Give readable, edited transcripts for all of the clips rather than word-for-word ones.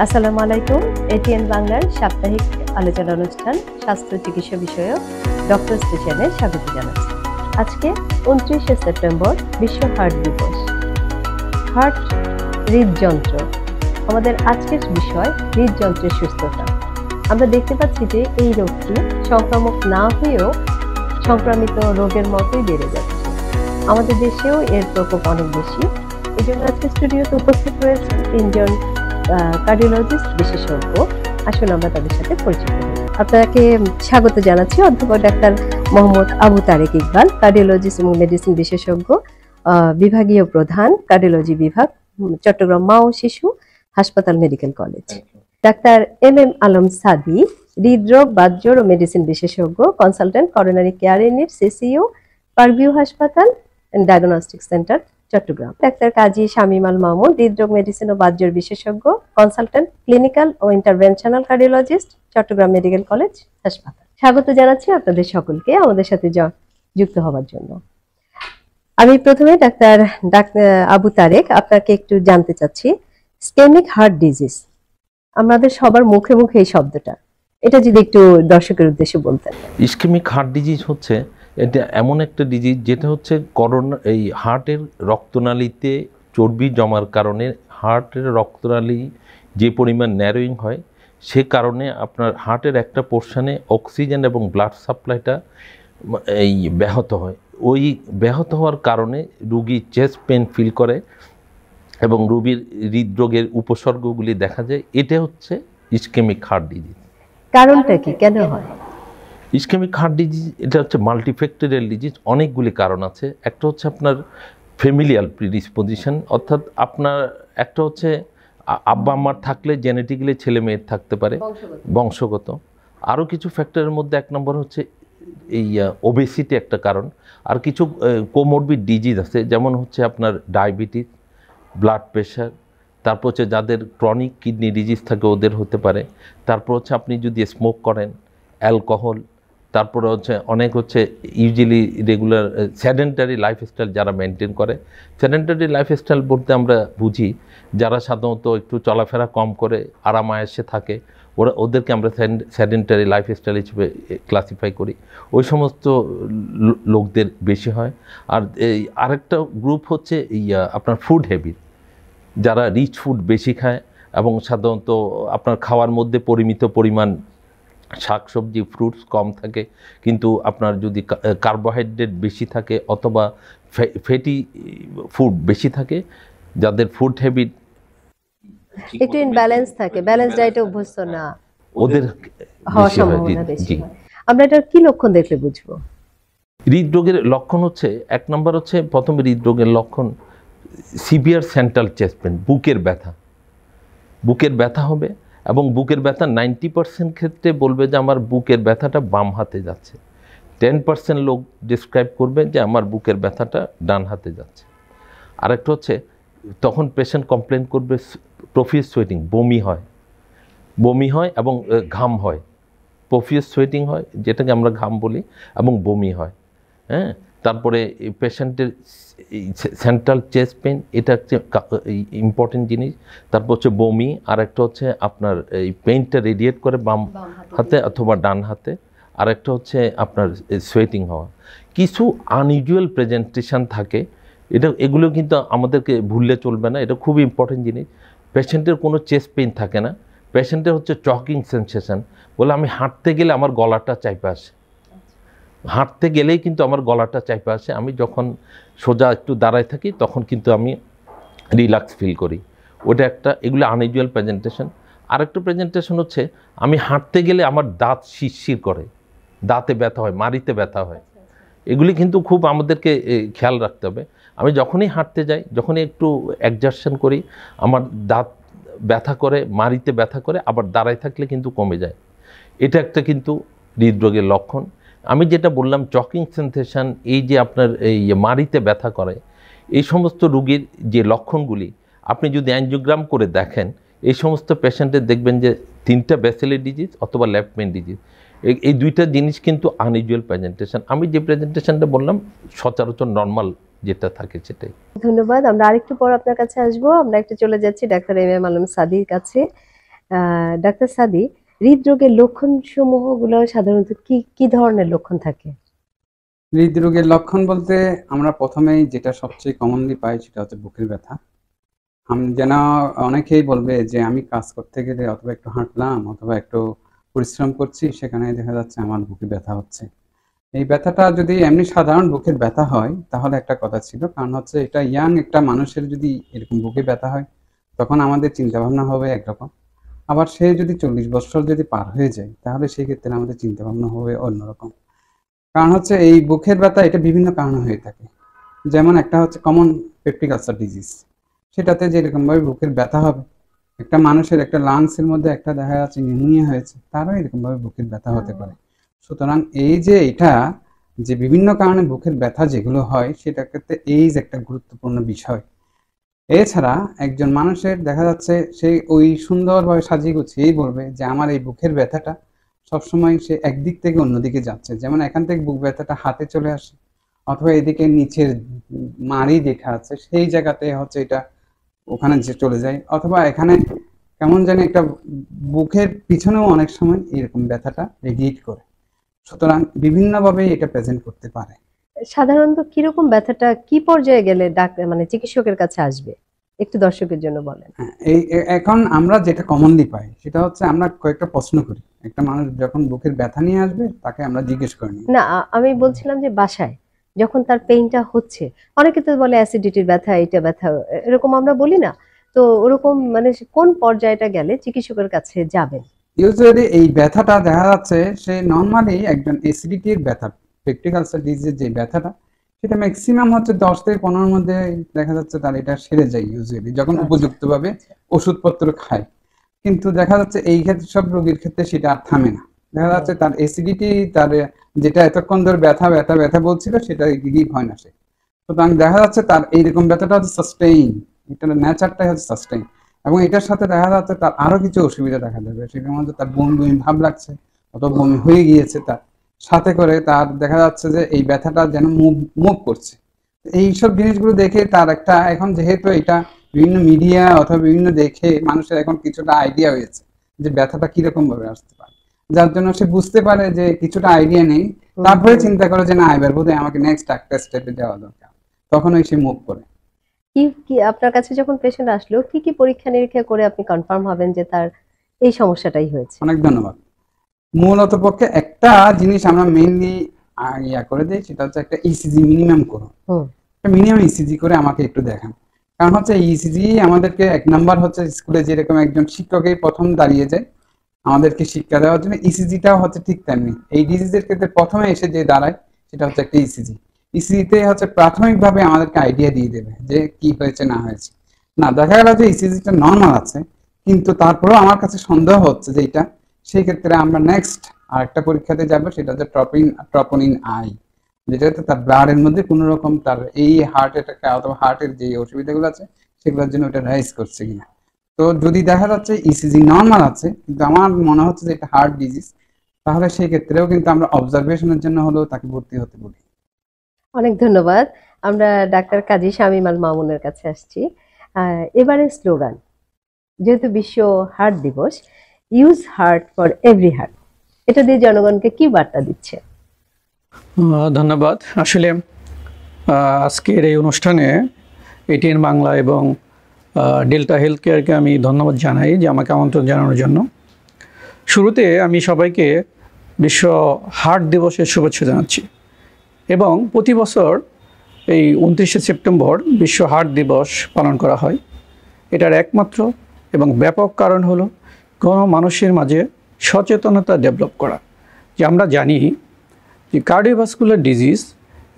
আসসালামু আলাইকুম। এটিএন বাংলার সাপ্তাহিক আলোচনা অনুষ্ঠান স্বাস্থ্য চিকিৎসা বিষয়ক ডক্টর স্টেশনে স্বাগত জানাচ্ছি। আজকে 29শে সেপ্টেম্বর বিশ্ব হার্ট দিবস। হার্ট হৃদযন্ত্র আমাদের আজকের বিষয়, হৃদযন্ত্রের সুস্থতা। আমরা দেখতে পাচ্ছি যে এই রোগটি সংক্রামক না হয়েও সংক্রামিত রোগের মতোই বেড়ে যাচ্ছে। আমাদের দেশেও এর প্রকোপ অনেক বেশি। এই জন্য আজকে স্টুডিওতে উপস্থিত রয়েছে তিনজন কার্ডিওলজিস্ট বিশেষজ্ঞ। আসলে আমরা তাদের সাথে পরিচিত হই। আপনাকে স্বাগত জানাচ্ছি অধ্যাপক ডাক্তার মোহাম্মদ আবু তারেক ইকবাল, কার্ডিওলজিস্ট এবং মেডিসিন বিশেষজ্ঞ, বিভাগীয় প্রধান, কার্ডিওলজি বিভাগ, চট্টগ্রাম মা ও শিশু হাসপাতাল medical college. Doctor M Alam Sadi, হৃদরোগ, বাতজ্বর ও মেডিসিন বিশেষজ্ঞ, consultant, coronary care unit, CCU, Parkview হাসপাতাল and diagnostic centre, Chattogram. Doctor Kazi Shamim Al Mamun, হৃদরোগ, মেডিসিন ও বাতজ্বর বিশেষজ্ঞ, কনসালটেন্ট, ক্লিনিক্যাল ও interventional cardiologist, Chattogram medical college হাসপাতাল। স্বাগত জানাচ্ছি আপনাদের সকলকে আমাদের সাথে যুক্ত হওয়ার জন্য। আমি প্রথমে ডাক্তার আবু তারেক, আপনাকে একটু জানতে চাচ্ছি, ইসকেমিক হার্ট ডিজিজ আমাদের সবার মুখে মুখে এই শব্দটা, এটা যদি একটু দর্শকের উদ্দেশ্যে বলতেন। ইসকেমিক হার্ট ডিজিজ হচ্ছে, এটা এমন একটা ডিজিজ যেটা হচ্ছে এই হার্টের রক্তনালীতে চর্বি জমার কারণে হার্টের রক্তনালী যে পরিমাণ ন্যারোয়িং হয়, সে কারণে আপনার হার্টের একটা পোর্শনে অক্সিজেন এবং ব্লাড সাপ্লাইটা ব্যাহত হয়। ওই ব্যাহত হওয়ার কারণে রুগী চেস্ট পেন ফিল করে এবং রোগীর হৃদরোগের উপসর্গগুলি দেখা যায়। এটা হচ্ছে ইসকেমিক হার্ট ডিজিজ। কারণটা কি, কেন হয় ইসকেমিক হার্ট ডিজিজ? এটা হচ্ছে মাল্টিফ্যাক্টরিয়াল ডিজিজ, অনেকগুলি কারণ আছে। একটা হচ্ছে আপনার ফ্যামিলিয়াল প্রিডিসপোজিশন, অর্থাৎ আপনার একটা হচ্ছে আব্বা আম্মার থাকলে জেনেটিক্যালি ছেলে মেয়ের থাকতে পারে, বংশগত। আরও কিছু ফ্যাক্টরের মধ্যে এক নম্বর হচ্ছে এই ওবেসিটি একটা কারণ। আর কিছু কোমরবিড ডিজিজ আছে, যেমন হচ্ছে আপনার ডায়াবেটিস, ব্লাড প্রেশার, তারপর হচ্ছে যাদের ক্রনিক কিডনি ডিজিজ থাকে ওদের হতে পারে। তারপর হচ্ছে আপনি যদি স্মোক করেন, অ্যালকোহল, তারপরে হচ্ছে অনেক হচ্ছে ইউজুয়ালি রেগুলার সেডেন্টারি লাইফস্টাইল যারা মেনটেন করে। সেডেন্টারি লাইফস্টাইল বলতে আমরা বুঝি যারা সাধারণত একটু চলাফেরা কম করে আরাম আয়েসে থাকে, ওদেরকে আমরা সেডেন্টারি লাইফস্টাইল হিসেবে ক্লাসিফাই করি। ওই সমস্ত লোকদের বেশি হয়। আর এই আরেকটা গ্রুপ হচ্ছে আপনার ফুড হ্যাবিট, যারা রিচ ফুড বেশি খায় এবং সাধারণত আপনার খাওয়ার মধ্যে পরিমিত পরিমাণ শাকসবজি, ফ্রুটস কম থাকে, কিন্তু আপনার যদি কার্বোহাইড্রেট বেশি থাকে অথবা ফ্যাটি ফুড বেশি থাকে, যাদের ফুড হ্যাবিট একটু ইনব্যালেন্স থাকে, ব্যালেন্স ডায়েটে অভ্যস্ত না, ওদের হওয়ার সম্ভাবনা বেশি। আমরা এটার কি লক্ষণ দেখলে বুঝবো? হৃদরোগের লক্ষণ হচ্ছে, এক নম্বর হচ্ছে প্রথমে হৃদরোগের লক্ষণ সিভিয়ার সেন্ট্রাল চেস্ট পেন, বুকের ব্যথা। বুকের ব্যথা হবে এবং বুকের ব্যথা 90% ক্ষেত্রে বলবে যে আমার বুকের ব্যথাটা বাম হাতে যাচ্ছে। 10% লোক ডিসক্রাইব করবে যে আমার বুকের ব্যথাটা ডান হাতে যাচ্ছে। আরেকটা হচ্ছে তখন পেশেন্ট কমপ্লেন করবে প্রফিউজ সোয়েটিং, বমি হয় এবং ঘাম হয়। প্রফিউজ সোয়েটিং হয়, যেটাকে আমরা ঘাম বলি, এবং বমি হয়। হ্যাঁ, তারপরে পেশেন্টের সেন্ট্রাল চেস্ট পেন, এটা হচ্ছে ইম্পর্টেন্ট জিনিস। তারপর হচ্ছে বমি, আর একটা হচ্ছে আপনার এই পেইনটা রেডিয়েট করে বাম হাতে অথবা ডান হাতে। আর একটা হচ্ছে আপনার সোয়েটিং হওয়া। কিছু আনইউজুয়াল প্রেজেন্টেশন থাকে, এগুলো কিন্তু আমাদেরকে ভুললে চলবে না, এটা খুবই ইম্পর্টেন্ট জিনিস। পেশেন্টের কোনো চেস্ট পেইন থাকে না, পেশেন্টের হচ্ছে চকিং সেন্সেশন, বলে আমি হাঁটতে গেলে আমার গলাটা চাইপে আসে, হাঁটতে গেলেই কিন্তু আমার গলাটা চাইপে আসে, আমি যখন সোজা একটু দাঁড়ায় থাকি তখন কিন্তু আমি রিল্যাক্স ফিল করি। ওটা একটা, এগুলো আনইউজুয়াল প্রেজেন্টেশন। আরেকটা প্রেজেন্টেশন হচ্ছে আমি হাঁটতে গেলে আমার দাঁত শিরশির করে, দাঁতে ব্যথা হয়, মাড়িতে ব্যথা হয়। এগুলি কিন্তু খুব আমাদেরকে খেয়াল রাখতে হবে। আমি যখনই হাঁটতে যাই, যখনই একটু এক্সারশন করি, আমার দাঁত ব্যথা করে, মাড়িতে ব্যথা করে, আবার দাঁড়ায় থাকলে কিন্তু কমে যায়। এটা একটা কিন্তু হৃদরোগের লক্ষণ। আমি যেটা বললাম চকিং সেন্সেশন, এই যে আপনার এই মাড়িতে ব্যথা করে, এই সমস্ত রোগীর যে লক্ষণগুলি আপনি যদি অ্যাঞ্জিওগ্রাম করে দেখেন, এই সমস্ত পেশেন্টের দেখবেন যে 3টা ব্যাসিলার ডিজিজ অথবা লেফট মেইন ডিজিজ, এই দুইটা জিনিস কিন্তু আনইউজুয়াল প্রেজেন্টেশন। আমি যে প্রেজেন্টেশনটা বললাম সচরাচর নর্মাল যেটা থাকে সেটাই। ধন্যবাদ। আমরা আরেকটু পর আপনার কাছে আসবো। আমরা একটু চলে যাচ্ছি ডাক্তার এম আলম সাদির কাছে। ডাক্তার সাদি, হৃদরোগের লক্ষণ সমূহগুলো সাধারণত কি কি ধরনের লক্ষণ থাকে? হৃদরোগের লক্ষণ বলতে আমরা প্রথমেই যেটা সবচেয়ে কমনলি পাই সেটা হচ্ছে বুকের ব্যথা। যেন অনেকেই বলবে যে আমি কাজ করতে গেলে অথবা একটু হাঁটলাম অথবা একটু পরিশ্রম করছি, সেখানে দেখা যাচ্ছে আমার বুকে ব্যথা হচ্ছে। এই ব্যথাটা যদি এমনি সাধারণ বুকের ব্যথা হয় তাহলে একটা কথা ছিল, কারণ হচ্ছে এটা ইয়াং একটা মানুষের যদি এরকম বুকে ব্যথা হয় তখন আমাদের চিন্তাভাবনা হবে একরকম, আবার সে যদি 40 বছর যদি পার হয়ে যায় তাহলে সেই ক্ষেত্রে আমাদের চিন্তাভাবনা হবে অন্যরকম। কারণ হচ্ছে এই বুকের ব্যথা এটা বিভিন্ন কারণে হয়ে থাকে। যেমন একটা হচ্ছে কমন পেপটিক আলসার ডিজিজ, সেটাতে যেরকমভাবে বুকের ব্যথা হবে, একটা মানুষের একটা লাংসের মধ্যে একটা দেখা যাচ্ছে নিউমোনিয়া হয়েছে, তারও এরকমভাবে বুকের ব্যথা হতে পারে। সুতরাং এই যে এটা যে বিভিন্ন কারণে বুকের ব্যথা যেগুলো হয় সেটার ক্ষেত্রে এইজ একটা গুরুত্বপূর্ণ বিষয়। এছাড়া একজন মানুষের দেখা যাচ্ছে সে ওই সুন্দরভাবে সাজিয়ে গুছিয়েই বলবে যে আমার এই বুকের ব্যথাটা সবসময় সে একদিক থেকে অন্যদিকে যাচ্ছে, যেমন এখান থেকে বুক ব্যথাটা হাতে চলে আসে, অথবা এদিকে নিচের মাড়ি দেখা আছে সেই জায়গাতে হচ্ছে এটা ওখানে যে চলে যায়, অথবা এখানে কেমন জানি একটা বুকের পিছনেও অনেক সময় এরকম ব্যথাটা রেডিয়েট করে। সুতরাং বিভিন্নভাবে এটা প্রেজেন্ট করতে পারে। সাধারণত কিরকম ব্যথাটা কি পর্যায়ে গেলে ডাক্তার মানে চিকিৎসকের কাছে আসবে, একটু দর্শকের জন্য বলেন। হ্যাঁ, এখন আমরা যেটা কমনলি পাই সেটা হচ্ছে আমরা কয়েকটা প্রশ্ন করি। একটা মানুষ যখন বুকের ব্যথা নিয়ে আসবে তাকে আমরা জিজ্ঞেস করি না, আমি বলছিলাম যে বাসায় যখন তার পেইনটা হচ্ছে, অনেকে তো বলে অ্যাসিডিটির ব্যথা, এটা ব্যথা, এরকম আমরা বলি না? তো ওরকম মানে কোন পর্যায়টা গেলে চিকিৎসকের কাছে যাবেন? ইউজুয়ালি এই ব্যথাটা দেখা যাচ্ছে সে নর্মালি একজন অ্যাসিডিটির ব্যথা, পেপটিক আলসার ডিজিজের যে ব্যথাটা সেটা ম্যাক্সিমাম হচ্ছে 10 থেকে 15 মধ্যে দেখা যাচ্ছে তার এটা সেরে যায় ইউজুয়ালি যখন উপযুক্তভাবে ওষুধপত্র খায়। কিন্তু দেখা যাচ্ছে এই ক্ষেত্রে সব রোগীর ক্ষেত্রে সেটা আর থামে না। দেখা যাচ্ছে তার অ্যাসিডিটি, তার যেটা এতক্ষণ ধরে ব্যথা ব্যথা ব্যথা বলছিল সেটা রিলিভ হয় না সে। সুতরাং দেখা যাচ্ছে তার এইরকম ব্যথাটা হচ্ছে সাস্টেইন, এটার নেচারটাই হচ্ছে সাস্টেইন, এবং এটার সাথে দেখা যাচ্ছে তার আরো কিছু অসুবিধা দেখা যাবে। সেটার মধ্যে তার বমি বমি ভাব লাগছে অথবা বমি হয়ে গিয়েছে, তার সাথে করে তার দেখা যাচ্ছে যে এই ব্যথাটা যেন মুভ করছে। এইসব জিনিসগুলো দেখে তার একটা এখন যেহেতু এটা বিভিন্ন মিডিয়া অথবা বিভিন্ন দেখে মানুষের এখন কিছুটা আইডিয়া হয়েছে যে ব্যথাটা কিরকম ভাবে আসতে পারে, যার জন্য সে বুঝতে পারে যে কিছুটা আইডিয়া নেই, তারপরে চিন্তা করে যে না এবার বোধহয় আমাকে নেক্সট একটা স্টেপে যাওয়া দরকার, তখন ওই সে মুভ করে। কি কি আপনার কাছে যখন পেশেন্ট আসলো কি কি পরীক্ষা নিরীক্ষা করে আপনি কনফার্ম হবেন যে তার এই সমস্যাটাই হয়েছে? অনেক ধন্যবাদ। মূলত পক্ষে একটা জিনিস আমরা মেইনলি করে দিই, সেটা হচ্ছে একটা ইসিজি মিনিমাম করুন। মিনিমাম ইসিজি করে আমাকে একটু দেখান। কারণ হচ্ছে ইসিজি আমাদেরকে এক নাম্বার হচ্ছে স্কুলে যেরকম একজন শিক্ষকেই প্রথম দাঁড়িয়ে যায় আমাদেরকে শিক্ষা দেওয়ার জন্য, ইসিজিটাও হচ্ছে ঠিক তেমনি। এই ডিজিজের ক্ষেত্রে প্রথমে এসে যে দাঁড়ায় সেটা হচ্ছে একটা ইসিজি। ইসিজিতে হচ্ছে প্রাথমিকভাবে আমাদেরকে আইডিয়া দিয়ে দেবে যে কি হয়েছে না হয়েছে। না দেখা গেল যে ইসিজিটা নর্মাল আছে কিন্তু তারপরেও আমার কাছে সন্দেহ হচ্ছে যে এটা, সেই ক্ষেত্রে আমরা নেক্সট আরেকটা পরীক্ষাতে যাবো, সেটা হচ্ছে ট্রপোনিন আই, যেটাতে তার ব্লাডের মধ্যে কোনো রকম তার এই হার্ট অ্যাটাক অথবা হার্টের যে অসুবিধাগুলো আছে সেগুলোর জন্য ওটা রাইজ করছে কিনা। তো যদি দেখা যাচ্ছে ইসিজি নর্মাল আছে কিন্তু আমার মনে হচ্ছে যে এটা হার্ট ডিজিজ, তাহলে সেই ক্ষেত্রেও কিন্তু আমরা অবজারভেশনের জন্য হলেও তাকে ভর্তি হতে বলি। অনেক ধন্যবাদ। আমরা ডাক্তার কাজী শামীম আল মামুনের কাছে আসছি। এবারে স্লোগান, যেহেতু বিশ্ব হার্ট দিবস, use heart for every heart, এটা দিয়ে জনগণকে কি বার্তা দিচ্ছে? ধন্যবাদ। আসলে আজকের এই অনুষ্ঠানে এটিএন বাংলা এবং ডেল্টা হেলথ কেয়ারকে আমি ধন্যবাদ জানাই যে আমাকে আমন্ত্রণ জানানোর জন্য। শুরুতে আমি সবাইকে বিশ্ব হার্ট দিবসের শুভেচ্ছা জানাচ্ছি এবং প্রতি বছর এই 29শে সেপ্টেম্বর বিশ্ব হার্ট দিবস পালন করা হয়। এটার একমাত্র এবং ব্যাপক কারণ হলো কোনো মানুষের মাঝে সচেতনতা ডেভেলপ করা। যে আমরা জানি যে কার্ডিওভাস্কুলার ডিজিজ,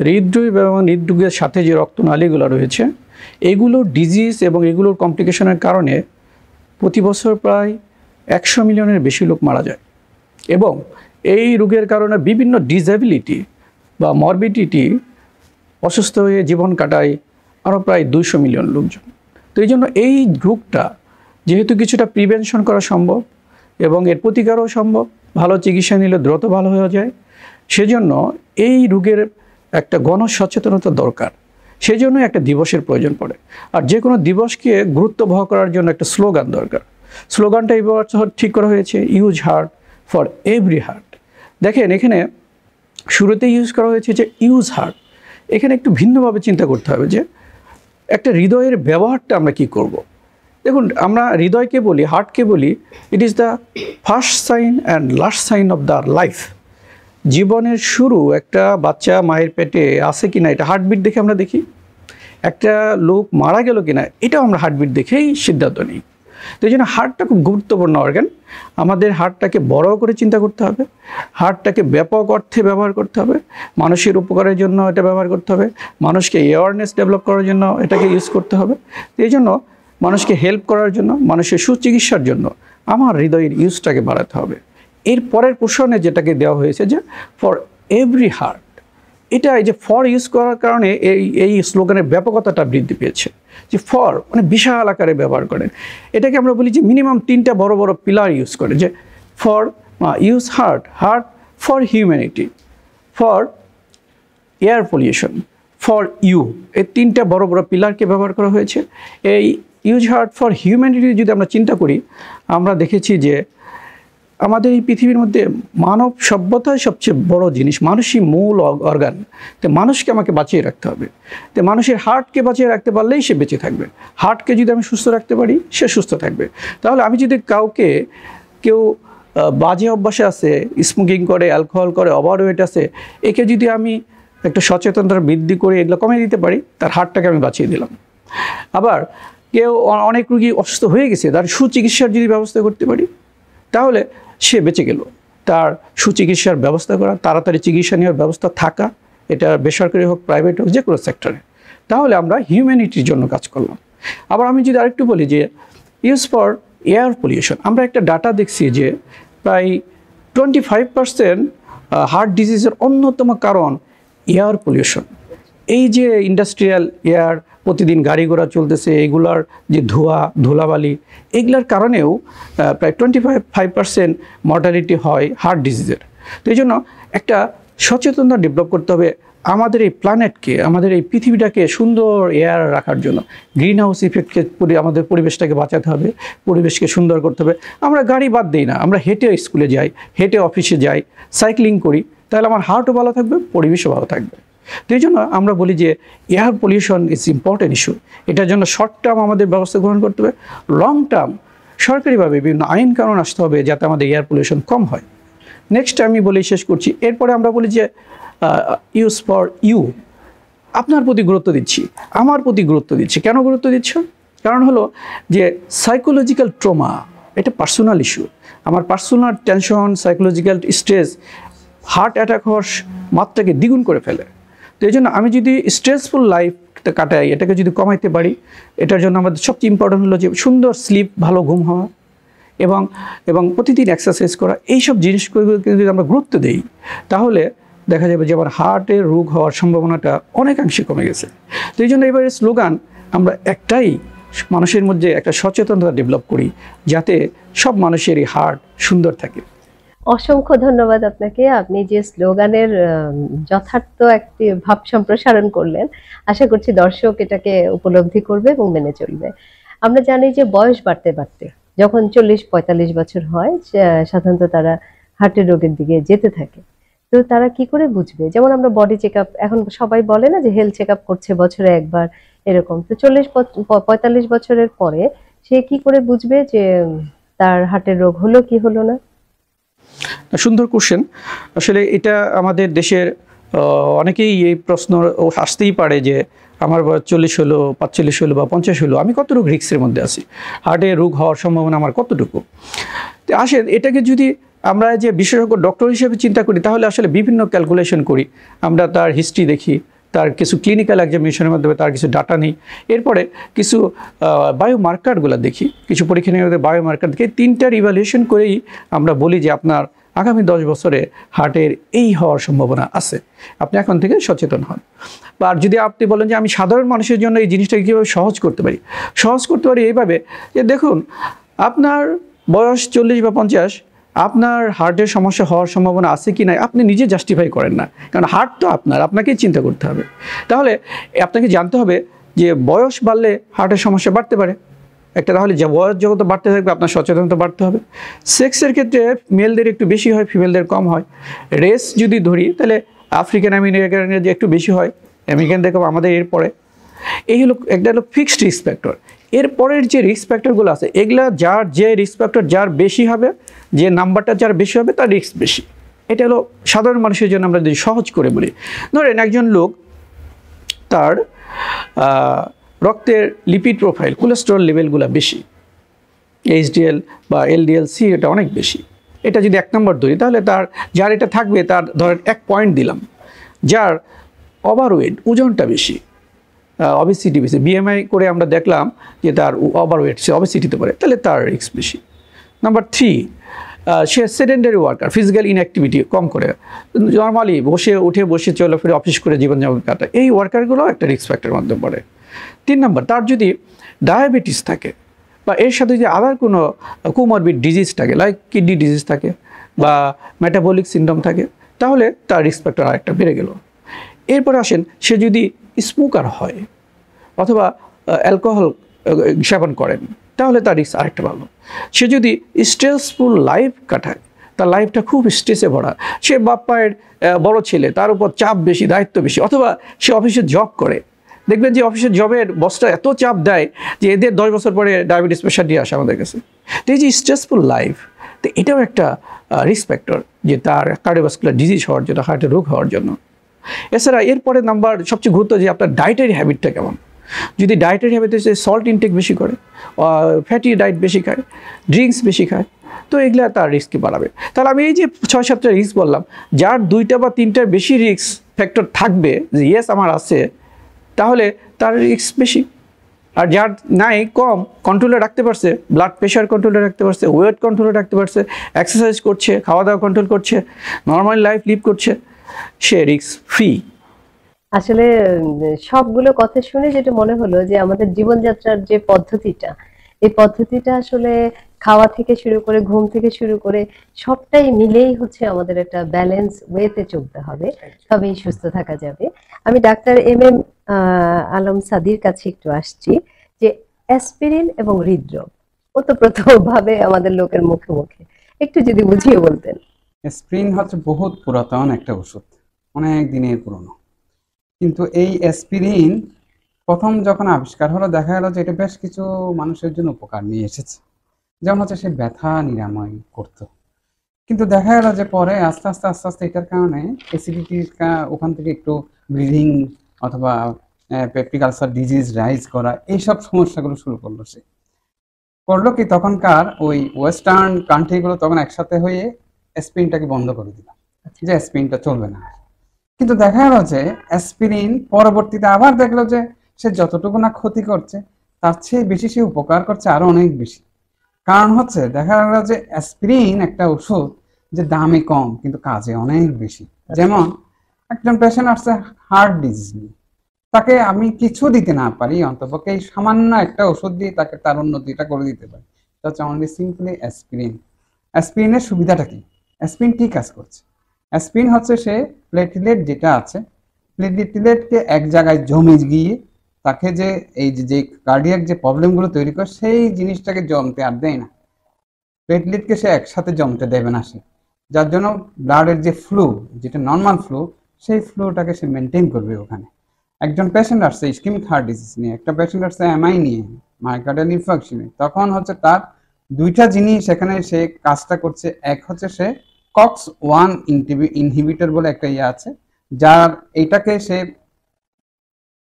হৃদরোগ এবং হৃদরোগের সাথে যে রক্তনালীগুলো রয়েছে এগুলোর ডিজিজ এবং এগুলোর কমপ্লিকেশনের কারণে প্রতি বছর প্রায় 100 মিলিয়নের বেশি লোক মারা যায় এবং এই রোগের কারণে বিভিন্ন ডিসএবিলিটি বা মরবিডিটি, অসুস্থ হয়ে জীবন কাটায় আরও প্রায় 200 মিলিয়ন লোকজন। তো এই জন্য এই রোগটা যেহেতু কিছুটা প্রিভেনশন করা সম্ভব এবং এর প্রতিকারও সম্ভব, ভালো চিকিৎসা নিলে দ্রুত ভালো হয়ে যায়, সেজন্য এই রোগের একটা গণসচেতনতা দরকার। সেজন্য একটা দিবসের প্রয়োজন পড়ে। আর যে কোনো দিবসকে গুরুত্ব বহ করার জন্য একটা স্লোগান দরকার। স্লোগানটা এবার ঠিক করা হয়েছে, use heart for every heart. দেখেন এখানে শুরুতে ইউজ করা হয়েছে যে ইউজ হার্ট। এখানে একটু ভিন্নভাবে চিন্তা করতে হবে যে একটা হৃদয়ের ব্যবহারটা আমরা কি করব। দেখুন আমরা হৃদয়কে বলি, হার্টকে বলি, it is the first sign and last sign of the life. জীবনের শুরু একটা বাচ্চা মায়ের পেটে আছে কিনা এটা হার্টবিট দেখে আমরা দেখি, একটা লোক মারা গেল কিনা এটাও আমরা হার্টবিট দেখেই সিদ্ধান্ত নিই। তো এই জন্য হার্টটা খুব গুরুত্বপূর্ণ অর্গান। আমাদের হার্টটাকে বড় করে চিন্তা করতে হবে, হার্টটাকে ব্যাপক অর্থে ব্যবহার করতে হবে, মানুষের উপকারের জন্য এটা ব্যবহার করতে হবে, মানুষকে অ্যাওয়ারনেস ডেভেলপ করার জন্য এটাকে ইউজ করতে হবে। এই জন্য মানুষকে হেল্প করার জন্য, মানুষের সুচিকিৎসার জন্য আমার হৃদয়ের ইউজটাকে বাড়াতে হবে। এর পরের পোর্শনে যেটাকে দেওয়া হয়েছে যে ফর এভরি হার্ট, এটা এই যে ফর ইউজ করার কারণে এই স্লোগানের ব্যাপকতাটা বৃদ্ধি পেয়েছে। যে ফর মানে বিশাল আকারে ব্যবহার করেন, এটাকে আমরা বলি যে মিনিমাম 3টা বড় বড় পিলার ইউজ করে, যে for use heart, heart for humanity, for air pollution, for you, এই 3টা বড় বড় পিলারকে ব্যবহার করা হয়েছে। এই ইউজ হার্ট ফর হিউম্যানিটি যদি আমরা চিন্তা করি, আমরা দেখেছি যে আমাদের এই পৃথিবীর মধ্যে মানব সভ্যতায় সবচেয়ে বড় জিনিস, মানুষই মূল অর্গান। তো মানুষকে আমাকে বাঁচিয়ে রাখতে হবে। তো মানুষের হার্টকে বাঁচিয়ে রাখতে পারলেই সে বেঁচে থাকবে। হার্টকে যদি আমি সুস্থ রাখতে পারি সে সুস্থ থাকবে। তাহলে আমি যদি কেউ বাজে অভ্যাসে আছে, স্মোকিং করে, অ্যালকোহল করে, ওভারওয়েট আছে, একে যদি আমি একটা সচেতনতা বৃদ্ধি করে এগুলো কমিয়ে দিতে পারি, তার হার্টটাকে আমি বাঁচিয়ে দিলাম। আবার কেউ অনেক রুগী অসুস্থ হয়ে গেছে, তার সুচিকিৎসার যদি ব্যবস্থা করতে পারি তাহলে সে বেঁচে গেল। তার সুচিকিৎসার ব্যবস্থা করা, তাড়াতাড়ি চিকিৎসা নেওয়ার ব্যবস্থা থাকা, এটা বেসরকারি হোক প্রাইভেট হোক যে কোনো সেক্টরে, তাহলে আমরা হিউম্যানিটির জন্য কাজ করলাম। আবার আমি যদি আরেকটু বলি যে ইউজ ফর এয়ার পলিউশন, আমরা একটা ডাটা দেখছি যে প্রায় 25% হার্ট ডিজিজের অন্যতম কারণ এয়ার পলিউশন। এই যে ইন্ডাস্ট্রিয়াল এয়ার, প্রতিদিন গাড়ি ঘোড়া চলতেছে, এগুলার যে ধুলাবালি, এগুলার কারণেও প্রায় 25% মর্টালিটি হয় হার্ট ডিজিজের। তো এই জন্য একটা সচেতনতা ডেভেলপ করতে হবে আমাদের এই প্ল্যানেটকে, আমাদের এই পৃথিবীটাকে সুন্দর এয়ার রাখার জন্য। গ্রিন হাউস ইফেক্টকে আমাদের পরিবেশটাকে বাঁচাতে হবে, পরিবেশকে সুন্দর করতে হবে। আমরা গাড়ি বাদ দিই না, আমরা হেঁটে স্কুলে যাই, হেঁটে অফিসে যাই, সাইক্লিং করি, তাহলে আমার হার্টও ভালো থাকবে, পরিবেশও ভালো থাকবে। তো এই জন্য আমরা বলি যে air pollution is important issue. এটার জন্য শর্ট টার্ম আমাদের ব্যবস্থা গ্রহণ করতে হবে, লং টার্ম সরকারিভাবে বিভিন্ন আইন কানুন আসতে হবে যাতে আমাদের এয়ার পলিউশন কম হয়। নেক্সট আমি বলি, শেষ করছি, এরপরে আমরা বলি যে ইউজ ফর ইউ, আপনার প্রতি গুরুত্ব দিচ্ছি, আমার প্রতি গুরুত্ব দিচ্ছি। কেন গুরুত্ব দিচ্ছ? কারণ হলো যে সাইকোলজিক্যাল ট্রমা এটা পার্সোনাল ইস্যু। আমার personal tension, psychological stress heart attack হওয়ার মাত্রাকে দ্বিগুণ করে ফেলে। তো এই জন্য আমি যদি স্ট্রেসফুল লাইফটা কাটাই, এটাকে যদি কমাইতে পারি, এটার জন্য আমাদের সবচেয়ে ইম্পর্টেন্ট হলো যে সুন্দর স্লিপ, ভালো ঘুম হওয়া এবং প্রতিদিন এক্সারসাইজ করা। এইসব জিনিসগুলোকে যদি আমরা গুরুত্ব দিই তাহলে দেখা যাবে যে আমার হার্টের রোগ হওয়ার সম্ভাবনাটা অনেকাংশে কমে গেছে। তো এই জন্য এবারে স্লোগান আমরা একটাই, মানুষের মধ্যে একটা সচেতনতা ডেভেলপ করি যাতে সব মানুষেরই হার্ট সুন্দর থাকে। অসংখ্য ধন্যবাদ আপনাকে। আপনি যে স্লোগানের যথার্থ একটি ভাব সম্প্রসারণ করলেন, আশা করছি দর্শক এটাকে উপলব্ধি করবে এবং মেনে চলবে। আমরা জানি যে বয়স বাড়তে বাড়তে যখন 40-45 বছর হয়, সাধারণত তারা হার্টের রোগের দিকে যেতে থাকে। তো তারা কি করে বুঝবে? যেমন আমরা বডি চেক আপ, এখন সবাই বলে না যে হেলথ চেক আপ করছে বছরে একবার, এরকম। তো 40-45 বছরের পরে সে কি করে বুঝবে যে তার হার্টের রোগ হলো কি হলো না? সুন্দর কোশ্চেন। আসলে এটা আমাদের দেশের অনেকেই এই প্রশ্ন আসতেই পারে যে আমার বয়স 40 হলো, 45 হলো বা 50 হলো, আমি কতটুকু রিস্কের মধ্যে আছি, হার্টের রোগ হওয়ার সম্ভাবনা আমার কতটুকু। তো আসেন এটাকে যদি আমরা যে বিশেষজ্ঞ ডক্টর হিসেবে চিন্তা করি তাহলে আসলে বিভিন্ন ক্যালকুলেশন করি। আমরা তার হিস্ট্রি দেখি, তার কিছু ক্লিনিক্যাল এক্সামিনেশনের মাধ্যমে তার কিছু ডাটা নেই, এরপরে কিছু বায়োমার্কারগুলো দেখি, কিছু পরীক্ষা নিয়ে বায়োমার্কার দেখি। 3টার ইভ্যালুয়েশন করেই আমরা বলি যে আপনার আগামী 10 বছরে হার্টের এই হওয়ার সম্ভাবনা আছে, আপনি এখন থেকে সচেতন হন। আর যদি আপনি বলেন যে আমি সাধারণ মানুষের জন্য এই জিনিসটাকে কীভাবে সহজ করতে পারি এইভাবে যে দেখুন, আপনার বয়স 40 বা 50, আপনার হার্টের সমস্যা হওয়ার সম্ভাবনা আছে কি না আপনি নিজে জাস্টিফাই করেন না, কারণ হার্ট তো আপনাকেই চিন্তা করতে হবে। তাহলে আপনাকে জানতে হবে যে বয়স বাড়লে হার্টের সমস্যা বাড়তে পারে, একটা তাহলে যে বয়স যত বাড়তে থাকবে আপনার সচেতনতা বাড়তে হবে। সেক্সের ক্ষেত্রে মেলদের একটু বেশি হয়, ফিমেলদের কম হয়। রেস যদি ধরি তাহলে আফ্রিকান আমেরিকানদের যে একটু বেশি হয়, আমেরিকানদের কম, আমাদের এরপরে। এই হলো একটা হলো ফিক্সড রিস্ক ফ্যাক্টর। এরপরের যে রিস্ক ফ্যাক্টরগুলো আছে এগুলা যার যে রিস্ক ফ্যাক্টর যার বেশি হবে, যে নাম্বারটা যার বেশি হবে তার রিস্ক বেশি। এটা হলো সাধারণ মানুষের জন্য আমরা যদি সহজ করে বলি, ধরেন একজন লোক তার রক্তের লিপিড প্রোফাইল, কোলেস্টেরল লেভেলগুলো বেশি, এইচডিএল বা এলডিএল-সি এটা অনেক বেশি। এটা যদি 1 নম্বর ধরি তাহলে তার যার এটা থাকবে তার ধরেন 1 পয়েন্ট দিলাম। যার ওভারওয়েট, ওজনটা বেশি, অবেসিটি বেশি, বিএমআই করে আমরা দেখলাম যে তার ওভারওয়েট, সে অবেসিটিতে পারে, তাহলে তার রিস্ক বেশি। নাম্বার 3, সে সেডেন্টারি ওয়ার্কার, ফিজিক্যাল ইনঅ্যাক্টিভিটি কম করে, নর্মালি বসে উঠে বসে চলাফেরা অফিস করে জীবনযাপন কাটায়, এই ওয়ার্কারগুলো একটা রিস্ক ফ্যাক্টরের মধ্যে পড়ে। 3 নম্বর, তার যদি ডায়াবেটিস থাকে বা এর সাথে যদি আদার কোনো কোমরবিড ডিজিজ থাকে, লাইক কিডনি ডিজিজ থাকে বা মেটাবলিক সিনড্রোম থাকে, তাহলে তার রিস্ক ফ্যাক্টর আরেকটা বেড়ে গেল। এরপরে আসেন, সে যদি স্মোকার হয় অথবা অ্যালকোহল সেবন করেন তাহলে তার রিস্ক আরেকটা ভালো। সে যদি স্ট্রেসফুল লাইফ কাটায়, তার লাইফটা খুব স্ট্রেসে ভরা, সে বাপ মায়ের বড় ছেলে, তার উপর চাপ বেশি, দায়িত্ব বেশি, অথবা সে অফিসে জব করে, দেখবেন যে অফিসের জবের বসটা এত চাপ দেয় যে এদের 10 বছর পরে ডায়াবেটিস পেশেন্ট নিয়ে আসে আমাদের কাছে। তো এই যে স্ট্রেসফুল লাইফ, তো এটাও একটা রিস্ক ফ্যাক্টর যে তার কার্ডিওভাস্কুলার ডিজিজ হওয়ার জন্য, হার্টের রোগ হওয়ার জন্য। এছাড়া এরপরে নাম্বার সবচেয়ে গুরুত্ব যে আপনার ডায়েটারি হ্যাবিটটা কেমন। যদি ডায়েটারি হ্যাবিটে সে সল্ট ইনটেক বেশি করে, ফ্যাটি ডায়েট বেশি খায়, ড্রিঙ্কস বেশি খায়, তো এগুলা তার রিস্ককে বাড়াবে। তাহলে আমি এই যে 6-7টা রিস্ক বললাম, যার 2টা বা 3টার বেশি রিস্ক ফ্যাক্টর থাকবে যে ইয়েস আমার আছে, তাহলে তার রিস্ক বেশি। আর যার নাই, কম, কন্ট্রোলে রাখতে পারছে, ব্লাড প্রেশার কন্ট্রোলে রাখতে পারছে, ওয়েট কন্ট্রোলে রাখতে পারছে, এক্সারসাইজ করছে, খাওয়া দাওয়া কন্ট্রোল করছে, নর্মাল লাইফ লিভ করছে, সে রিস্ক ফ্রি। আসলে সবগুলো কথা শুনে যেটা মনে হলো যে আমাদের জীবনযাত্রার যে পদ্ধতিটা, এই পদ্ধতিটা আসলে খাওয়া থেকে শুরু করে, ঘুম থেকে শুরু করে সবটাই মিলেই হচ্ছে আমাদের একটা ব্যালেন্স ওয়েতে চলতে হবে, তবেই সুস্থ থাকা যাবে। আমি ডাক্তার MM আলম সাদির কাছে একটু আসছি যে অ্যাসপিরিন এবং হৃদরোগ ওতপ্রোতভাবে আমাদের লোকের মুখে মুখে, একটু যদি বুঝিয়ে বলতেন। অ্যাসপিরিন হচ্ছে বহুত পুরাতন একটা ওষুধ, অনেক দিনের পুরনো। কিন্তু এই অ্যাসপিরিন প্রথম যখন আবিষ্কার হলো, দেখা গেল যে এটা বেশ কিছু মানুষের জন্য উপকার নিয়ে এসেছে। যেমন হচ্ছে সে ব্যথা নিরাময় করতো, কিন্তু দেখা গেল যে পরে আস্তে আস্তে এটার কারণে অ্যাসিডিটি, ওখান থেকে একটু ব্লিডিং অথবা পেপটিক আলসার ডিজিজ রাইজ করা, এইসব সমস্যাগুলো শুরু করলো। সে করলো কি, তখনকার ওই ওয়েস্টার্ন কান্ট্রিগুলো তখন একসাথে হয়ে অ্যাসপিরিনটাকে বন্ধ করে দিল, যে অ্যাসপিরিনটা চলবে না। কিন্তু দেখা গেল যে অ্যাসপিরিন পরবর্তীতে আবার দেখলো যে সে যতটুকু না ক্ষতি করছে তার চেয়ে বেশি সে উপকার করছে, আরো অনেক বেশি। কারণ হচ্ছে দেখা গেল যে অ্যাসপিরিন একটা ওষুধ যে দামে কম কিন্তু কাজে অনেক বেশি। যেমন একজন পেশেন্ট আসছে হার্ট ডিজিজ নিয়ে, তাকে আমি কিছু দিতে না পারি, অন্তপক্ষে এই সামান্য একটা ওষুধ দিয়ে তাকে তার উন্নতিটা করে দিতে পারি। এটা হচ্ছে অনলি সিম্পলি অ্যাসপিরিন। অ্যাসপিরিনের সুবিধাটা কি? অ্যাসপিরিন কি কাজ করছে? অ্যাসপিরিন হচ্ছে সে প্লেটলেট যেটা আছে, প্লেটলেটকে এক জায়গায় জমে গিয়ে তাকে যে এই যে কার্ডিয়াক যে প্রবলেমগুলো তৈরি করে, সেই জিনিসটাকে জমতে আর দেয় না। প্লেটলেটকে সে একসাথে জমতে দেবে না সে, যার জন্য ব্লাডের যে ফ্লো, যেটা নর্মাল ফ্লো, সেই ফ্লোটাকে সে মেনটেন করবে ওখানে। একজন পেশেন্ট আসছে ইসকেমিক হার্ট ডিজিজ নিয়ে, একটা পেশেন্ট আসছে MI নিয়ে, মায়োকার্ডিয়াল ইনফার্কশনে, তখন হচ্ছে তার 2টা জিনিস এখানে সে কাজটা করছে। এক হচ্ছে সে COX-1 ইনহিবিটর বলে একটা ইয়ে আছে, যার এইটাকে সে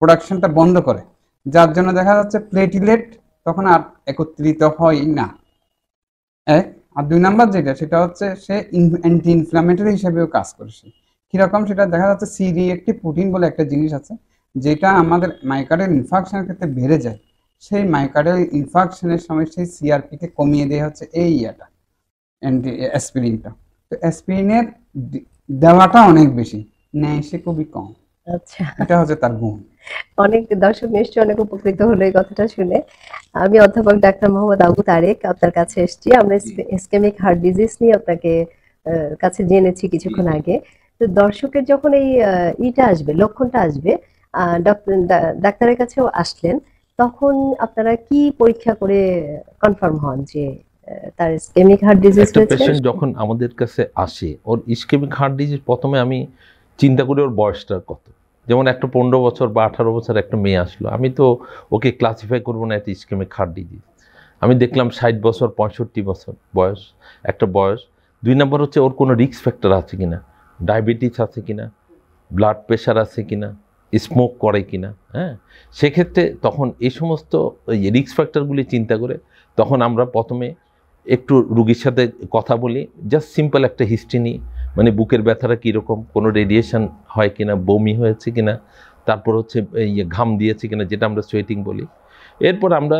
প্রোডাকশনটা বন্ধ করে, যার জন্য দেখা যাচ্ছে প্লেটলেট তখন আর একত্রিত হয় না। আর 2 নাম্বার যেটা, সেটা হচ্ছে সে অ্যান্টি ইনফ্লামেটরি হিসেবেও কাজ করছে। কিরকম সেটা দেখা যাচ্ছে, সি রিঅ্যাক্টিভ প্রোটিন বলে একটা জিনিস আছে, যেটা আমাদের মায়োকার্ডিয়াল ইনফার্কশনের ক্ষেত্রে বেড়ে যায়। সেই মায়োকার্ডিয়াল ইনফার্কশনের সময় সেই সিআরপিকে কমিয়ে দেওয়া হচ্ছে এই ইয়াটা, অ্যাসপিরিনটা। তো অ্যাসপিরিনের দেওয়াটা অনেক বেশি, নেয় সে খুবই কম। আচ্ছা, এটা হচ্ছে তার গুণ। অনেক দর্শক নিশ্চয়ই অনেক উপকৃত হলো এই কথাটা শুনে। আমি অধ্যাপক ডাক্তার মোহাম্মদ আবু তারেক আপনার কাছে এসেছি। আমরা ইসকেমিক হার্ট ডিজিজ নিয়ে আপনাকে কাছে জেনেছি কিছুক্ষণ আগে। তো দর্শকের যখন এই ইটা আসবে, লক্ষণটা আসবে, ডাক্তারের কাছেও আসলেন, তখন আপনারা কি পরীক্ষা করে কনফার্ম হন যে তার ইসকেমিক হার্ট ডিজিজ একটা হয়েছে? পেশেন্ট যখন আমাদের কাছে আসে, ওর ইসকেমিক হার্ট ডিজিজ, প্রথমে আমি চিন্তা করি ওর বয়সটা কত। যেমন একটা 15 বছর বা 18 বছর একটা মেয়ে আসলো, আমি তো ওকে ক্লাসিফাই করবো না একটা ইসকেমিক হার্ট ডিজিজ। আমি দেখলাম 60 বছর 65 বছর বয়স, একটা বয়স। 2 নম্বর হচ্ছে ওর কোনো রিস্ক ফ্যাক্টর আছে কিনা, ডায়াবেটিস আছে কিনা, ব্লাড প্রেশার আছে কিনা, স্মোক করে কিনা। হ্যাঁ, সেক্ষেত্রে তখন এই সমস্ত রিস্ক ফ্যাক্টরগুলি চিন্তা করে তখন আমরা প্রথমে একটু রুগীর সাথে কথা বলি, জাস্ট সিম্পল একটা হিস্ট্রি নিই, মানে বুকের ব্যথাটা কীরকম, কোনো রেডিয়েশন হয় কিনা, বমি হয়েছে কিনা, তারপর হচ্ছে ঘাম দিয়েছে কিনা, যেটা আমরা সোয়েটিং বলি। এরপর আমরা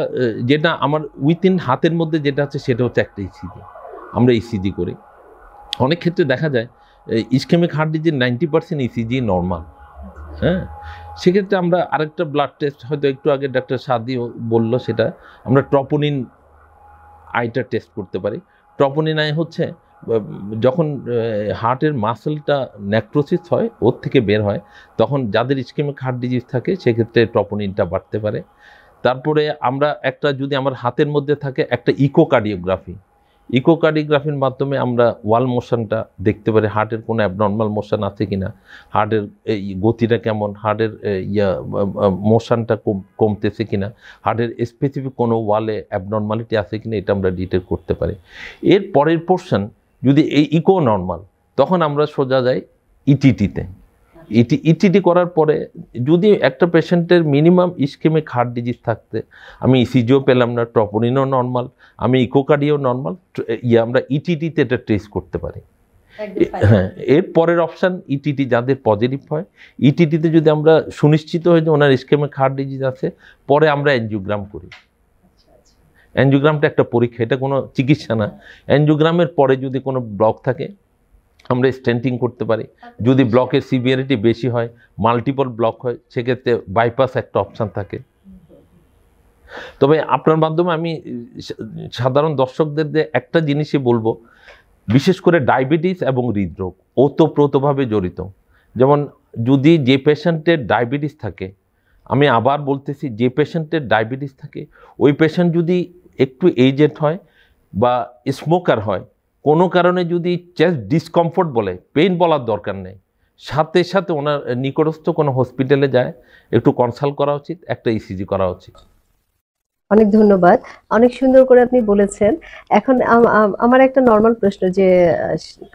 যেটা আমার উইথিন হাতের মধ্যে যেটা আছে সেটা হচ্ছে একটা ইসিজি, আমরা ইসিজি করি। অনেক ক্ষেত্রে দেখা যায় ischaemic heart disease 90% ECG normal. হ্যাঁ, সেক্ষেত্রে আমরা আরেকটা ব্লাড টেস্ট, হয়তো একটু আগে ডাক্তার সাদি বললো, সেটা আমরা ট্রপোনিন আইটা টেস্ট করতে পারি। ট্রপোনিন আই হচ্ছে যখন হার্টের মাসেলটা নেক্রোসিস হয়, ওর থেকে বের হয়, তখন যাদের ইসকেমিক হার্ট ডিজিজ থাকে সেক্ষেত্রে ট্রপোনিনটা বাড়তে পারে। তারপরে আমরা একটা, যদি আমার হাতের মধ্যে থাকে একটা ইকোকার্ডিওগ্রাফির মাধ্যমে আমরা ওয়াল মোশনটা দেখতে পারি, হার্টের কোনো অ্যাবনর্মাল মোশন আছে কিনা, হার্টের এই গতিটা কেমন, হার্টের মোশনটা কমতেছে কিনা, হার্টের স্পেসিফিক কোনো ওয়ালে অ্যাবনর্মালিটি আছে কিনা, এটা আমরা ডিটেক্ট করতে পারি। এর পরের পোর্শন যদি এই ইকো নর্মাল, তখন আমরা সোজা যাই ইটিটিতে। ইটিটি করার পরে যদি একটা পেশেন্টের মিনিমাম ইসকেমিক হার্ট ডিজিজ থাকতে, আমি ইসিজিও পেলাম না, ট্রপোনিনও নর্মাল, আমি ইকোকার্ডিও নর্মাল, আমরা ইটিটিতে এটা টেস্ট করতে পারি। হ্যাঁ, এর পরের অপশান ইটিটি যাদের পজিটিভ হয়, ইটিটিতে যদি আমরা সুনিশ্চিত হই যে ওনার ইসকেমিক হার্ট ডিজিজ আছে, পরে আমরা এনজিওগ্রাম করি। এনজিওগ্রামটা একটা পরীক্ষা, এটা কোনো চিকিৎসা না। এনজিওগ্রামের পরে যদি কোনো ব্লক থাকে আমরা স্টেন্টিং করতে পারি। যদি ব্লকের সিভিয়ারিটি বেশি হয়, মাল্টিপল ব্লক হয়, সেক্ষেত্রে বাইপাস একটা অপশান থাকে। তবে আপনার মাধ্যমে আমি সাধারণ দর্শকদের একটা জিনিসই বলবো, বিশেষ করে ডায়াবেটিস এবং হৃদরোগ ওতপ্রোতভাবে জড়িত। যেমন যদি যে পেশেন্টের ডায়াবেটিস থাকে, আমি আবার বলতেছি, যে পেশেন্টের ডায়াবেটিস থাকে, ওই পেশেন্ট যদি একটু এজেড হয় বা স্মোকার হয়, কোনো কারণে যদি চেস্ট ডিসকমফোর্ট বলে, পেইন বলার দরকার নেই, সাথে সাথে ওনার নিকটস্থ কোনো হসপিটালে যায়, একটু কনসাল্ট করা উচিত, একটা ইসিজি করা উচিত। অনেক ধন্যবাদ, অনেক সুন্দর করে আপনি বলেছেন। এখন আমার একটা নর্মাল প্রশ্ন, যে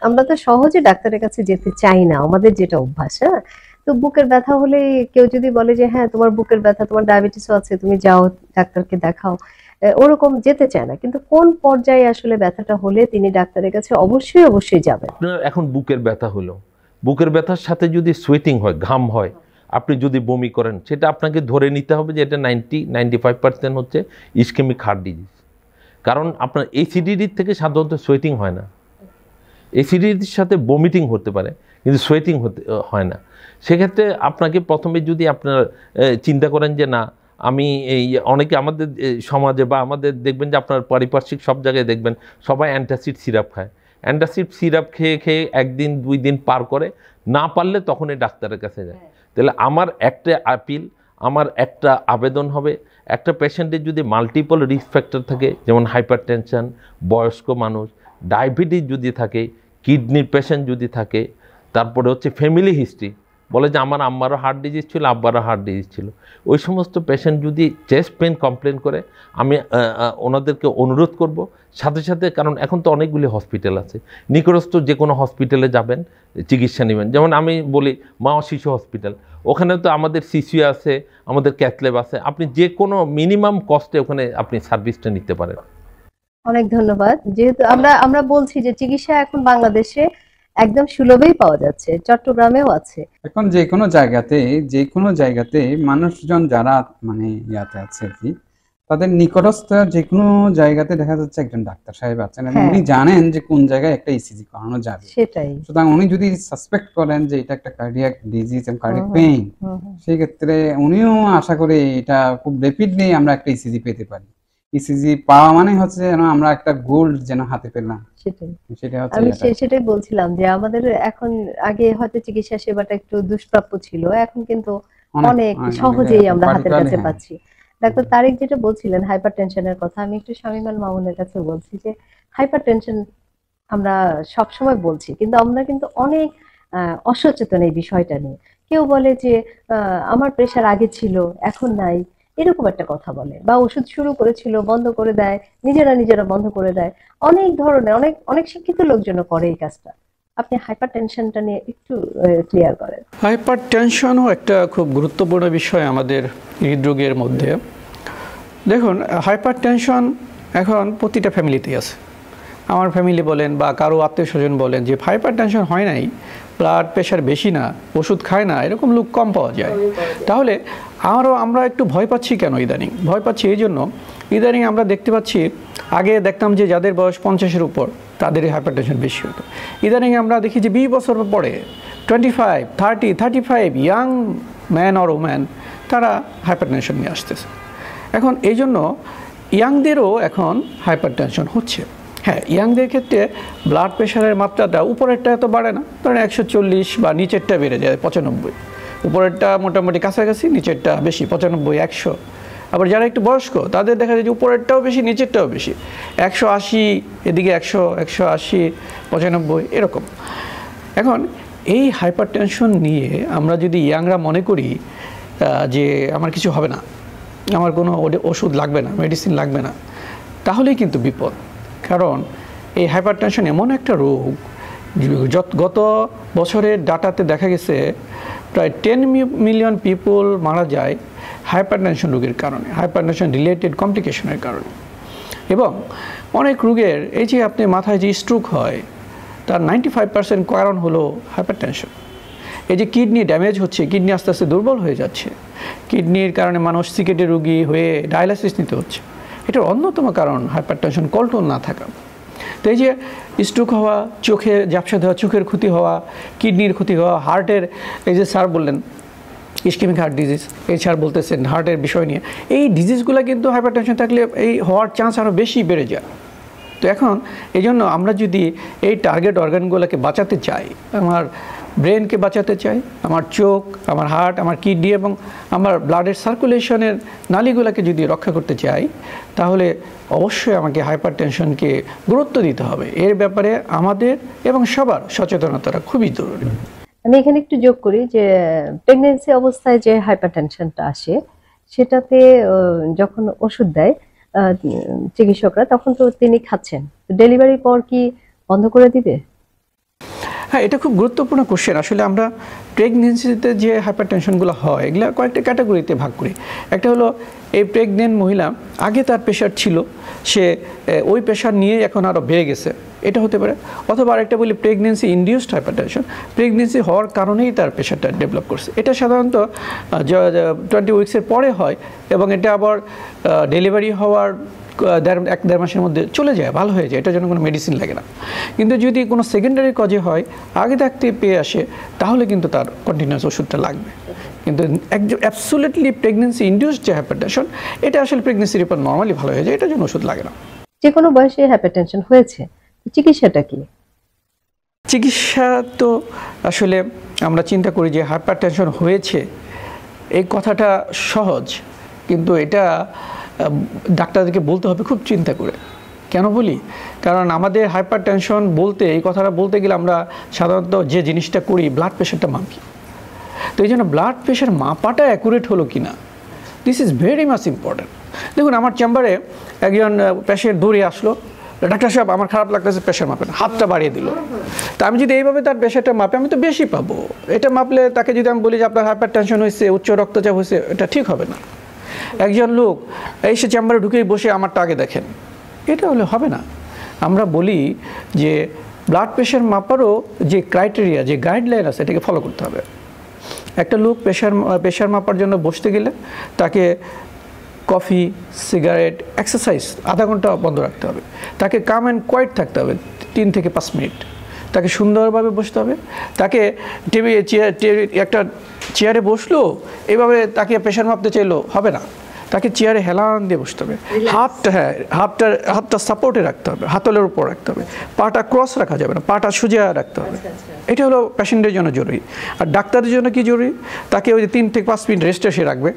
আমরা তো সহজে ডাক্তারের কাছে যেতে চাই না, আমাদের যেটা অভ্যাস। হ্যাঁ, তো বুকের ব্যথা হলে কেউ যদি বলে যে হ্যাঁ তোমার বুকের ব্যথা, তোমার ডায়াবেটিসও আছে, তুমি যাও ডাক্তারকে দেখাও, ওরকম যেতে চায় না। কিন্তু কোন পর্যায়ে আসলে ব্যথাটা হলে তিনি ডাক্তারের কাছে অবশ্যই যাবেন? আপনার এখন বুকের ব্যথা হলো, বুকের ব্যথার সাথে যদি সোয়েটিং হয়, ঘাম হয়, আপনি যদি বমি করেন, সেটা আপনাকে ধরে নিতে হবে যে এটা 90-95% হচ্ছে ইসকেমিক হার্ট ডিজিজ। কারণ আপনার এসিডিটির থেকে সাধারণত সোয়েটিং হয় না, এসিডিটির সাথে বমিটিং হতে পারে কিন্তু সোয়েটিং হয় না। সেক্ষেত্রে আপনাকে প্রথমে যদি আপনার চিন্তা করেন যে না, আমি এই অনেকে আমাদের সমাজে বা আমাদের দেখবেন যে আপনার পারিপার্শ্বিক সব জায়গায় দেখবেন সবাই অ্যান্টাসিড সিরাপ খায়, অ্যান্টাসিড সিরাপ খেয়ে খেয়ে 1 দিন 2 দিন পার করে, না পারলে তখন এই ডাক্তারের কাছে যায়। তাহলে আমার একটা আপিল, আমার একটা আবেদন হবে, একটা পেশেন্টের যদি মাল্টিপল রিস্ক ফ্যাক্টর থাকে, যেমন হাইপারটেনশন, বয়স্ক মানুষ, ডায়াবেটিস যদি থাকে, কিডনির পেশেন্ট যদি থাকে, তারপরে হচ্ছে ফ্যামিলি হিস্ট্রি, বলে যে আমার আম্মারও হার্ট ডিজিজ ছিল, আব্বারও হার্ট ডিজিজ ছিল, ওই সমস্ত পেশেন্ট যদি চেস্ট পেন কমপ্লেন করে, আমি ওনাদেরকে অনুরোধ করব সাথে সাথে, কারণ এখন তো অনেকগুলি হসপিটাল আছে, নিকটস্থ যে কোনো হসপিটালে যাবেন, চিকিৎসা নেবেন। যেমন আমি বলি মা ও শিশু হসপিটাল, ওখানে তো আমাদের সিসিউ আছে, আমাদের ক্যাথল্যাব আছে, আপনি যে কোনো মিনিমাম কস্টে ওখানে আপনি সার্ভিসটা নিতে পারেন। অনেক ধন্যবাদ। যেহেতু আমরা বলছি যে চিকিৎসা এখন বাংলাদেশে একদম সুলভেই পাওয়া যাচ্ছে, চট্টগ্রামেও আছে। এখন যে কোনো জায়গাতে মানুষজন যারা মানে ইয়াতে আছে আর কি, তাদের নিকটস্থ যে কোনো জায়গাতে দেখা যাচ্ছে একজন ডাক্তার সাহেব আছেন এবং উনি জানেন যে কোন জায়গায় একটা ইসিজি করানো যাবে। সেটাই। সুতরাং উনি যদি সাসপেক্ট করেন যে এটা একটা কার্ডিয়াক ডিজিজ এবং কার্ডিয়াক পেইন, সেই ক্ষেত্রে উনিও আশা করি এটা খুব র্যাপিডলি আমরা একটা ইসিজি পেতে পারি। ইসিজি পাওয়া মানে হচ্ছে যেন আমরা একটা গোল্ড যেন হাতে পেলাম। আমি সেটাই বলছিলাম যে আমাদের এখন, আগে হয়তো চিকিৎসা সেবাটা একটু দুষ্প্রাপ্য ছিল, এখন কিন্তু অনেক সহজেই আমরা হাতের কাছে পাচ্ছি। ডাক্তার তারেক যেটা বলছিলেন হাইপার টেনশনের কথা, আমি একটু শামীমাল মামুনের কাছে বলছি যে হাইপার টেনশন আমরা সব সময় বলছি, কিন্তু আমরা কিন্তু অনেক অসচেতন এই বিষয়টা নিয়ে। কেউ বলে যে আমার প্রেশার আগে ছিল এখন নাই, এরকম একটা কথা বলে, বা ওষুধ শুরু করেছিল বন্ধ করে দেয়, নিজেরা বন্ধ করে দেয়। অনেক ধরনের অনেক অনেক শিক্ষিত লোকজন করে এই কাজটা। আপনি হাইপার টেনশনটা নিয়ে একটু ক্লিয়ার করেন। হাইপার টেনশনও একটা খুব গুরুত্বপূর্ণ বিষয় আমাদের হৃদরোগের মধ্যে। দেখুন, হাইপার টেনশন এখন প্রতিটা ফ্যামিলিতেই আছে। আমার ফ্যামিলি বলেন বা কারো আত্মীয় স্বজন বলেন যে হাইপার টেনশন হয় নাই, ব্লাড প্রেশার বেশি না, ওষুধ খায় না, এরকম লোক কম পাওয়া যায়। তাহলে আমরা একটু ভয় পাচ্ছি কেন ইদানিং? ভয় পাচ্ছি এই জন্য, ইদানিং আমরা দেখতে পাচ্ছি, আগে দেখতাম যে যাদের বয়স 50-এর উপর তাদের হাইপার টেনশন বেশি হতো। ইদানিং আমরা দেখি যে 20 বছর পরে 25, 30, 35 ইয়াং ম্যান অর ওম্যান তারা হাইপার টেনশন নিয়ে আসতেছে। এখন এই জন্য ইয়াংদেরও এখন হাইপার টেনশন হচ্ছে। হ্যাঁ, ইয়াংদের ক্ষেত্রে ব্লাড প্রেশারের মাত্রাটা উপরেরটা এত বাড়ে না, ধরেন 140 বা নিচেরটা বেড়ে যায় 95, উপরেরটা মোটামুটি কাছাকাছি, নিচেরটা বেশি 95, 100। আবার যারা একটু বয়স্ক তাদের দেখা যায় যে উপরেরটাও বেশি, নিচেরটাও বেশি, 180, এদিকে 100, 180, 95 এরকম। এখন এই হাইপার টেনশন নিয়ে আমরা যদি ইয়াংরা মনে করি যে আমার কিছু হবে না, আমার কোনো ওষুধ লাগবে না, মেডিসিন লাগবে না, তাহলেই কিন্তু বিপদ। কারণ এই হাইপার টেনশন এমন একটা রোগ, গত বছরের ডাটাতে দেখা গেছে প্রায় 10 মিলিয়ন পিপল মারা যায় হাইপার টেনশন রোগের কারণে, হাইপার টেনশন রিলেটেড কমপ্লিকেশনের কারণে। এবং অনেক রোগের এই যে আপনি মাথায় যে স্ট্রোক হয় তার 95% কারণ হলো হাইপার টেনশন। এই যে কিডনি ড্যামেজ হচ্ছে, কিডনি আস্তে আস্তে দুর্বল হয়ে যাচ্ছে, কিডনির কারণে মানুষ সিকেটের রোগী হয়ে ডায়ালাইসিস নিতে হচ্ছে, এটার অন্যতম কারণ হাইপার টেনশন কন্ট্রোল না থাকা। তো এই যে স্ট্রোক হওয়া, চোখে ঝাপসা দেওয়া, চোখের ক্ষতি হওয়া, কিডনির ক্ষতি হওয়া, হার্টের, এই যে স্যার বললেন ইসকেমিক হার্ট ডিজিজ, এই স্যার বলতেছেন হার্টের বিষয় নিয়ে, এই ডিজিজগুলো কিন্তু হাইপার টেনশন থাকলে এই হওয়ার চান্স আরও বেশি বেড়ে যায়। তো এখন এই জন্য আমরা যদি এই টার্গেট অর্গানগুলোকে বাঁচাতে চাই, আমার ব্রেনকে বাঁচাতে চাই, আমার চোখ, আমার হার্ট, আমার কিডনি এবং আমার ব্লাডের সার্কুলেশনের নালীগুলোকে যদি রক্ষা করতে চাই, তাহলে অবশ্যই আমাকে হাইপার টেনশনকে গুরুত্ব দিতে হবে। এর ব্যাপারে আমাদের এবং সবার সচেতনতাটা খুবই জরুরি। আমি এখানে একটু যোগ করি যে প্রেগন্যান্সি অবস্থায় যে হাইপার টেনশনটা আসে, সেটাতে যখন ওষুধ দেয় চিকিৎসকরা, তখন তো তিনি খাচ্ছেন, ডেলিভারির পর কি বন্ধ করে দিবে? হ্যাঁ, এটা খুব গুরুত্বপূর্ণ কোশ্চেন। আসলে আমরা প্রেগনেন্সিতে যে হাইপার টেনশনগুলো হয় এগুলো কয়েকটা ক্যাটাগরিতে ভাগ করি। একটা হলো এই প্রেগনেন্ট মহিলা, আগে তার প্রেশার ছিল, সে ওই প্রেশার নিয়ে এখন আরও বেড়ে গেছে, এটা হতে পারে। অথবা আরেকটা বলি pregnancy induced hyper tension, pregnancy হওয়ার কারণেই তার প্রেশারটা ডেভেলপ করছে। এটা সাধারণত 20 উইক্সের পরে হয় এবং এটা আবার ডেলিভারি হওয়ার 1-1.5 মাসের মধ্যে চলে যায়, ভালো হয়ে যায়, এটার জন্য কোনো মেডিসিন লাগে না। কিন্তু যদি কোনো সেকেন্ডারি কজে হয়, আগে থাকতে পেয়ে আসে, তাহলে কিন্তু তার কন্টিনিউয়াস ওষুধটা লাগবে। কিন্তু একদম অ্যাবসোলিউটলি প্রেগনেন্সি ইনডিউসড যে হাইপার টেনশন, এটা আসলে প্রেগনেন্সির উপর নর্মালি ভালো হয়ে যায়, এটার জন্য ওষুধ লাগে না। যে কোনো বয়সে হাইপার টেনশন হয়েছে, চিকিৎসাটা কি? চিকিৎসা তো আসলে আমরা চিন্তা করি যে হাইপার টেনশন হয়েছে, এই কথাটা সহজ, কিন্তু এটা ডাক্তারদেরকে বলতে হবে খুব চিন্তা করে। কেন বলি? কারণ আমাদের হাইপার টেনশন বলতে, এই কথাটা বলতে গেলে আমরা সাধারণত যে জিনিসটা করি ব্লাড প্রেশারটা মাপি। তো এই জন্য ব্লাড প্রেশার মাপাটা অ্যাকুরেট হলো কি না, this is very much important. দেখুন, আমার চেম্বারে একজন পেশেন্ট দৌড়ে আসলো, ডাক্তার সাহেব আমার খারাপ লাগতেছে, প্রেশার মাপেন, হাতটা বাড়িয়ে দিল। তা আমি যদি এইভাবে তার প্রেশারটা মাপে, আমি তো বেশি পাবো। এটা মাপলে তাকে যদি আমি বলি যে আপনার হাইপার টেনশন হয়েছে, উচ্চ রক্তচাপ হয়েছে, এটা ঠিক হবে না। একজন লোক এসে চেম্বারে ঢুকেই বসে আমারটা আগে দেখেন, এটা হলে হবে না। আমরা বলি যে ব্লাড প্রেশার মাপারও যে ক্রাইটেরিয়া, যে গাইডলাইন আছে, এটাকে ফলো করতে হবে। একটা লোক প্রেশার মাপার জন্য বসতে গেলে তাকে কফি, সিগারেট, এক্সারসাইজ আধা ঘন্টা বন্ধ রাখতে হবে। তাকে কাম অ্যান্ড কোয়াইট থাকতে হবে 3 থেকে 5 মিনিট। তাকে সুন্দরভাবে বসতে হবে। তাকে একটা চেয়ারে বসলো, এভাবে তাকে প্রেশার মাপতে চাইলো হবে না। তাকে চেয়ারে হেলান দিয়ে বসতে হবে, হাতটা সাপোর্টে রাখতে হবে, হাতলের উপর রাখতে হবে, পাটা ক্রস রাখা যাবে না, পাটা সোজা রাখতে হবে। এটা হলো পেশেন্টের জন্য জরুরি। আর ডাক্তারের জন্য কি জরুরি, তাকে ওই যে 3 থেকে 5 মিনিট রেস্টে সে রাখবে,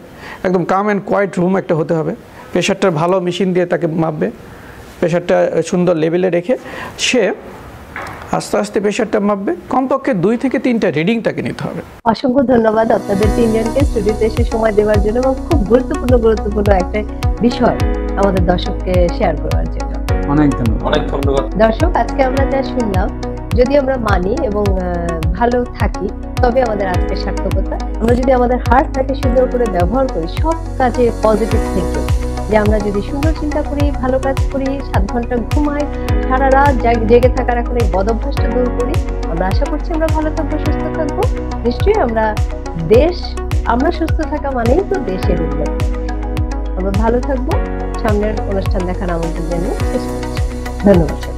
একদম কাম অ্যান্ড কোয়াইট রুম একটা হতে হবে, প্রেশারটা ভালো মেশিন দিয়ে তাকে মাপবে, প্রেশারটা সুন্দর লেভেলে রেখে সে আস্তে আস্তে প্রেশারটা মাপবে, কমপক্ষে 2 থেকে 3টা রিডিং তাকে নিতে হবে। অসংখ্য ধন্যবাদ আপনাদের তিনজনকে স্টুডিওতে এসে সময় দেওয়ার জন্য এবং খুব গুরুত্বপূর্ণ একটা বিষয় আমাদের দর্শককে শেয়ার করার জন্য। অনেক ধন্যবাদ। দর্শক, আজকে আমরা যা শুনলাম, যদি আমরা মানি এবং ভালো থাকি তবে আমাদের আজকের সার্থকতা। আমরা যদি আমাদের হার্টটাকে সুন্দর করে ব্যবহার করি, সব কাজে পজিটিভ থেকে, যে আমরা যদি সুন্দর চিন্তা করি, ভালো কাজ করি, 7 ঘন্টা ঘুমাই, সারা রাত জেগে থাকার এখন এই বদ অভ্যাসটা দূর করি, আমরা আশা করছি আমরা ভালো থাকবো, সুস্থ থাকবো। নিশ্চয়ই আমরা সুস্থ থাকা মানেই তো দেশের উন্নতি। আমরা ভালো থাকবো। সামনের অনুষ্ঠান দেখার আমন্ত্রণ জানিয়ে শেষ করছি। ধন্যবাদ।